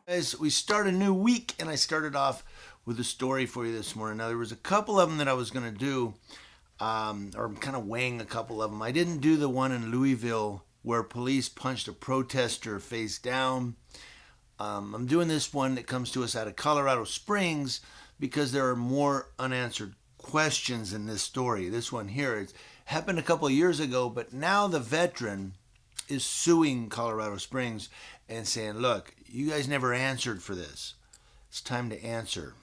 Guys, we start a new week, and I started off with a story for you this morning. Now, there was a couple of them that I was going to do, or I'm kind of weighing a couple of them. I didn't do the one in Louisville where police punched a protester face down. I'm doing this one that comes to us out of Colorado Springs because there are more unanswered questions in this story. This one here, it happened a couple of years ago, but now the veteran is suing Colorado Springs and saying, look, you guys never answered for this. It's time to answer.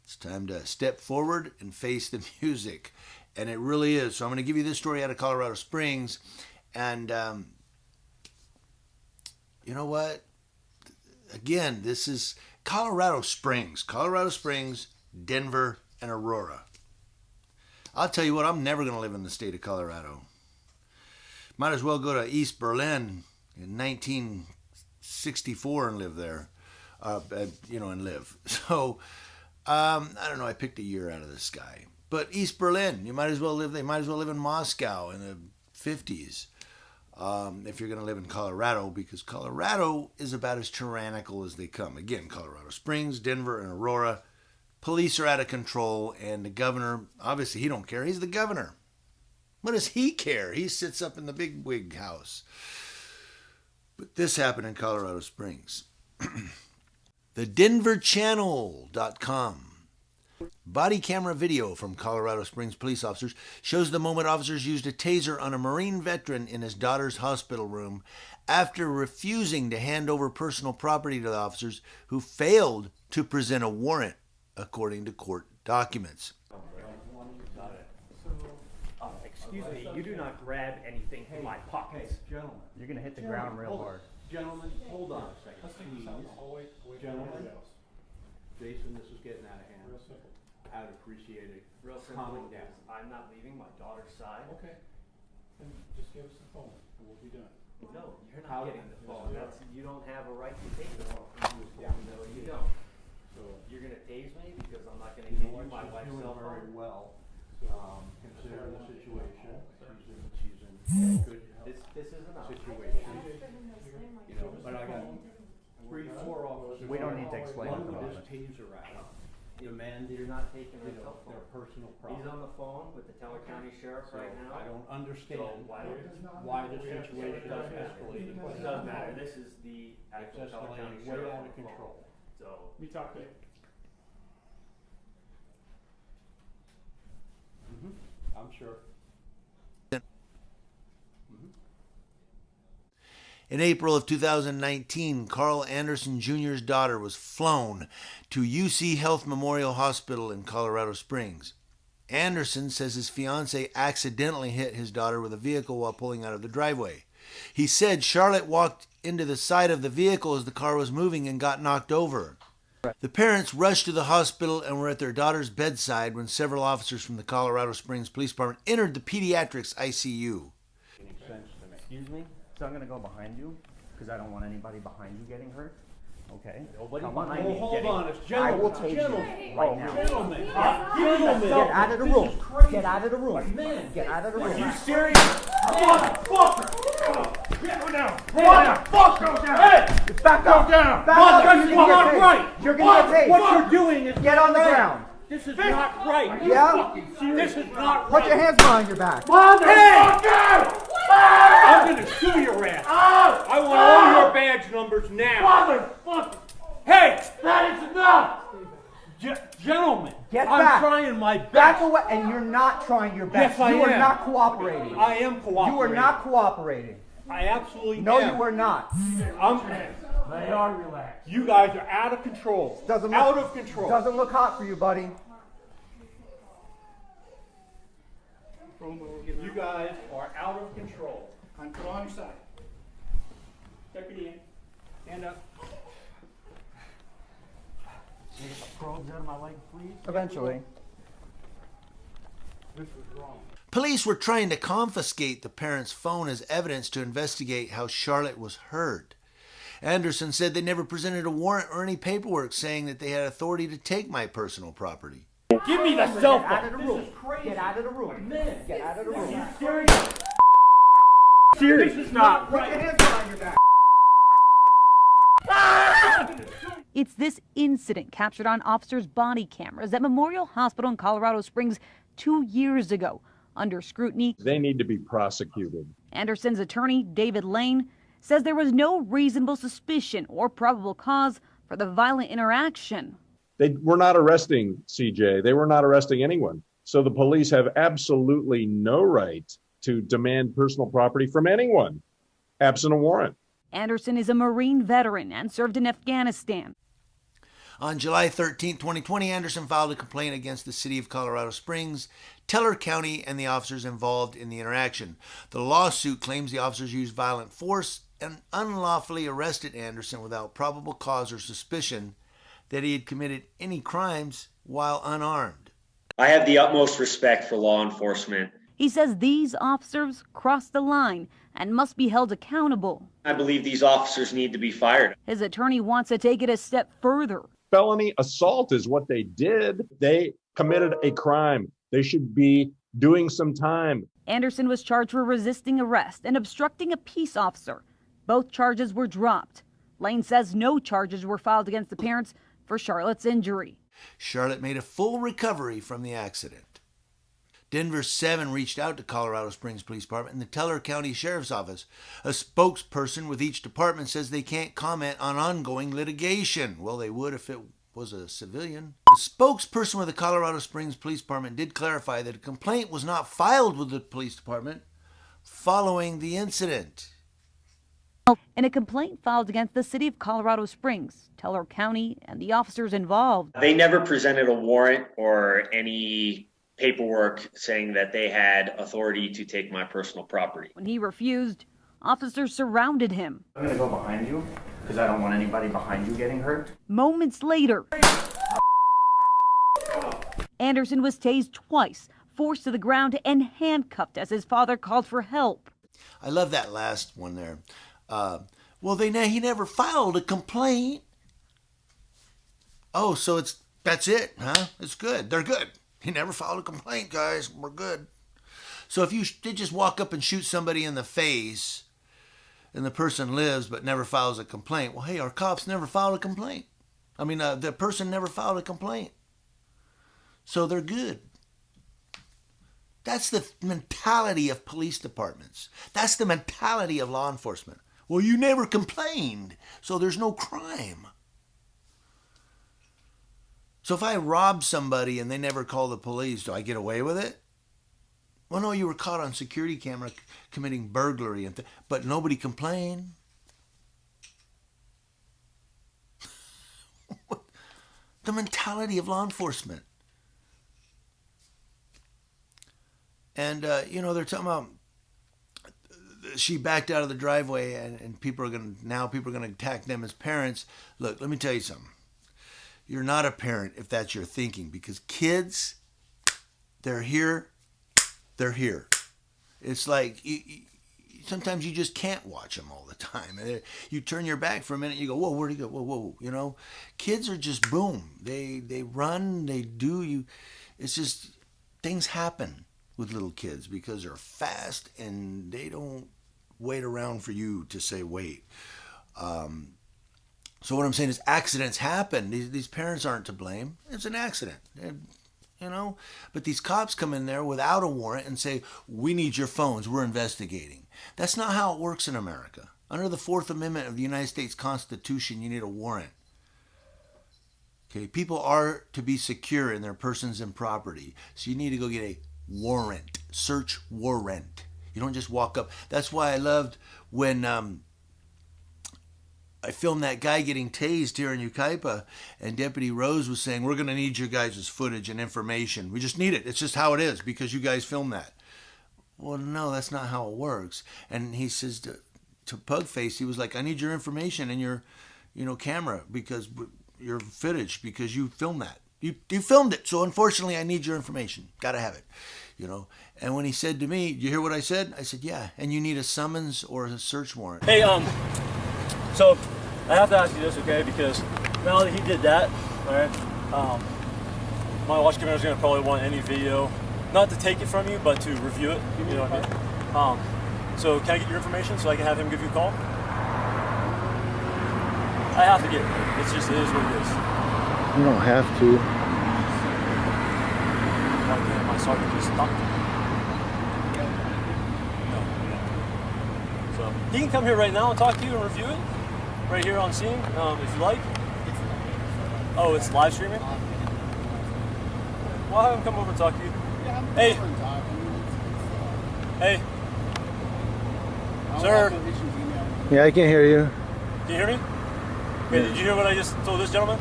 It's time to step forward and face the music. And it really is. So I'm going to give you this story out of Colorado Springs. And you know what? Again, this is Colorado Springs. Colorado Springs, Denver, and Aurora. I'll tell you what, I'm never going to live in the state of Colorado. Might as well go to East Berlin in 1964 and live there, and live. So, I don't know, I picked a year out of the sky. But East Berlin, you might as well live, they might as well live in Moscow in the 50s if you're going to live in Colorado, because Colorado is about as tyrannical as they come. Again, Colorado Springs, Denver, and Aurora, police are out of control, and the governor, obviously he don't care, he's the governor. What does he care? He sits up in the big wig house. But this happened in Colorado Springs. The DenverChannel.com. Body camera video from Colorado Springs police officers shows the moment officers used a taser on a Marine veteran in his daughter's hospital room after refusing to hand over personal property to the officers who failed to present a warrant, according to court documents. Excuse me, you do not grab anything from my pockets. Hey, gentlemen. You're going to hit the ground real hard. Gentlemen, hold on a second, please. Gentlemen, Jason, this is getting out of hand. Real simple. I'd appreciate it. Real simple. Calming down. I'm not leaving my daughter's side. Okay. And just give us the phone and we'll be done. No, you're How- not getting the phone. Yes, You don't have a right to take the phone. Yeah. No, you don't. So, You're going to tase me because I'm not going to You give know you what, my she's wife's doing cell very phone. well, so considering the situation. She's in good This is enough. situation. You know, but I got 3-4 officers. We don't need to explain One it with to this us. taser out, demanding, You're not taking her you know, cell phone. their personal He's property. on the phone with the Teller County Sheriff So right now. I don't understand So why why this situation has escalated. It doesn't matter. This is the It's actual Teller County escalating way Sheriff out on of the phone. control. So you talk to him. I'm sure. In April of 2019, Carl Anderson Jr.'s daughter was flown to UC Health Memorial Hospital in Colorado Springs. Anderson says his fiancée accidentally hit his daughter with a vehicle while pulling out of the driveway. He said Charlotte walked into the side of the vehicle as the car was moving and got knocked over. The parents rushed to the hospital and were at their daughter's bedside when several officers from the Colorado Springs Police Department entered the pediatrics ICU. Makes sense to me. excuse me. So I'm gonna go behind you because I don't want anybody behind you getting hurt. Okay. Nobody Come behind on, me hold getting. on, it's I gentlemen. will take Gentlemen. you right now. Gentlemen, Get gentlemen. out of the This room. is crazy. Get out of the room. Man, Get out of the room. Are you serious? Motherfucker! Go down. Motherfucker! Hey! Back up. down. Back Mother, up. this is not right. You're gonna get tased. What you're doing is Get on the right. ground. This is not right. Yeah? This is not Put right. your hands behind your back. Motherfucker! I'm gonna sue your ass. I want all your badge numbers now. Motherfucker! Hey! That is enough! Gentlemen, Get I'm back. trying my Back best. away, and you're not trying your best. Yes, I You are am. not cooperating. I am cooperating. You are not cooperating. I absolutely No, am. you are not. They are relaxed. You guys are out of control. Doesn't look, Out of control. Doesn't look hot for you, buddy. You guys are out of control. I'm put on your side. Deputy in. Stand up. Probes out of my leg, please. Eventually. This was wrong. Police were trying to confiscate the parents' phone as evidence to investigate how Charlotte was hurt. Anderson said they never presented a warrant or any paperwork saying that they had authority to take my personal property. Give me the cell Get out of phone. the room. Get out of the room. Man, Get out of the room. serious? Serious. This is not Put right. your hands behind your back. It's this incident captured on officers' body cameras at Memorial Hospital in Colorado Springs 2 years ago under scrutiny. They need to be prosecuted. Anderson's attorney, David Lane, says there was no reasonable suspicion or probable cause for the violent interaction. They were not arresting CJ. They were not arresting anyone. So the police have absolutely no right to demand personal property from anyone, absent a warrant. Anderson is a Marine veteran and served in Afghanistan. On July 13, 2020, Anderson filed a complaint against the city of Colorado Springs, Teller County, and the officers involved in the interaction. The lawsuit claims the officers used violent force and unlawfully arrested Anderson without probable cause or suspicion that he had committed any crimes while unarmed. I have the utmost respect for law enforcement. He says these officers crossed the line and must be held accountable. I believe these officers need to be fired. His attorney wants to take it a step further. Felony assault is what they did. They committed a crime. They should be doing some time. Anderson was charged for resisting arrest and obstructing a peace officer. Both charges were dropped. Lane says no charges were filed against the parents for Charlotte's injury. Charlotte made a full recovery from the accident. Denver 7 reached out to Colorado Springs Police Department and the Teller County Sheriff's Office. A spokesperson with each department says they can't comment on ongoing litigation. Well, they would if it was a civilian. The spokesperson with the Colorado Springs Police Department did clarify that a complaint was not filed with the police department following the incident. In a complaint filed against the city of Colorado Springs, Teller County, and the officers involved. They never presented a warrant or any paperwork saying that they had authority to take my personal property. When he refused, officers surrounded him. I'm gonna go behind you because I don't want anybody behind you getting hurt. Moments later, Anderson was tased twice, forced to the ground, and handcuffed as his father called for help. I love that last one there. Well, he never filed a complaint. Oh, so that's it, huh? It's good. They're good. He never filed a complaint, guys. We're good. So if you did just walk up and shoot somebody in the face and the person lives but never files a complaint, well, hey, our cops never filed a complaint. The person never filed a complaint. So they're good. That's the mentality of police departments. That's the mentality of law enforcement. Well, you never complained, so there's no crime. So if I rob somebody and they never call the police, do I get away with it? Well, no, you were caught on security camera committing burglary, but nobody complained. The mentality of law enforcement. And, they're talking about she backed out of the driveway and people are going to attack them as parents. Look, let me tell you something. You're not a parent if that's your thinking, because kids, they're here. It's like sometimes you just can't watch them all the time. You turn your back for a minute, you go, whoa, where'd he go? Whoa. Kids are just boom. They run, they do. It's just things happen with little kids because they're fast and they don't wait around for you to say wait. So what I'm saying is accidents happen. These parents aren't to blame. It's an accident, But these cops come in there without a warrant and say, we need your phones. We're investigating. That's not how it works in America. Under the 4th Amendment of the United States Constitution, you need a warrant. Okay, people are to be secure in their persons and property. So you need to go get a warrant, search warrant. You don't just walk up. That's why I loved when I filmed that guy getting tased here in Yucaipa, and Deputy Rose was saying, we're going to need your guys' footage and information. We just need it. It's just how it is because you guys filmed that. Well, no, that's not how it works. And he says to Pugface, he was like, I need your information and your, camera because your footage because you filmed that. You filmed it. So unfortunately, I need your information. Got to have it, And when he said to me, you hear what I said? I said, yeah. And you need a summons or a search warrant. Hey, so I have to ask you this, okay? Because now that he did that, all right, my watch commander is going to probably want any video, not to take it from you, but to review it. You know what I mean? So can I get your information so I can have him give you a call? I have to get it. It's just, it is what it is. You don't have to. Why can't my sergeant just stop? No. So, he can come here right now and talk to you and review it. Right here on scene, if you like. Oh, it's live streaming? Well, I'll have him come over and talk to you. Hey. Hey. Sir. Yeah, I can hear you. Can you hear me? Okay, did you hear what I just told this gentleman?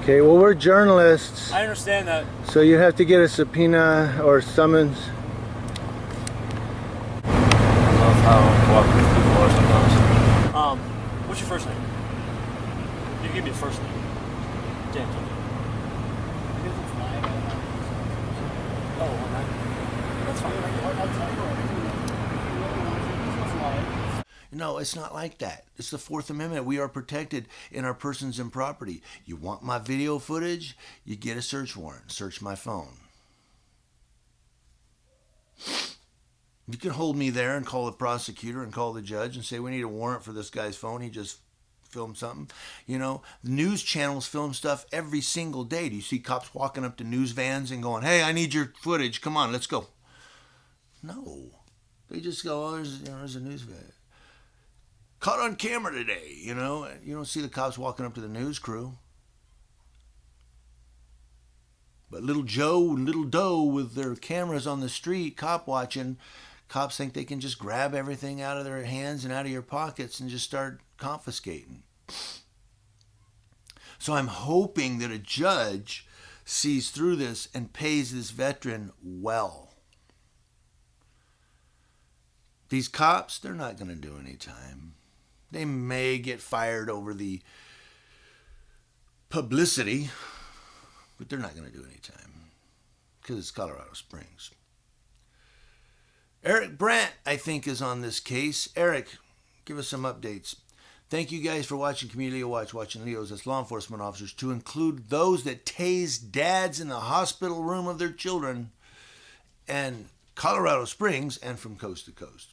Okay, well, we're journalists, I understand that. so you have to get a subpoena or summons. That's how cooperative people are sometimes. What's your first name? You can give me a first name. James. Oh, okay. That's fine. No, it's not like that. It's the Fourth Amendment. We are protected in our persons and property. You want my video footage? You get a search warrant. Search my phone. You can hold me there and call the prosecutor and call the judge and say, we need a warrant for this guy's phone. He just filmed something. You know, news channels film stuff every single day. Do you see cops walking up to news vans and going, hey, I need your footage. Come on, let's go. No. They just go, oh, there's a news van. Caught on camera today, you know. You don't see the cops walking up to the news crew. But little Joe and little Doe with their cameras on the street, cop watching, cops think they can just grab everything out of their hands and out of your pockets and just start confiscating. So I'm hoping that a judge sees through this and pays this veteran well. These cops, they're not going to do any time. They may get fired over the publicity, but they're not going to do any time because it's Colorado Springs. Eric Brandt, I think, is on this case. Eric, give us some updates. Thank you guys for watching Community Watch, watching Leos as law enforcement officers, to include those that tase dads in the hospital room of their children, and Colorado Springs, and from coast to coast.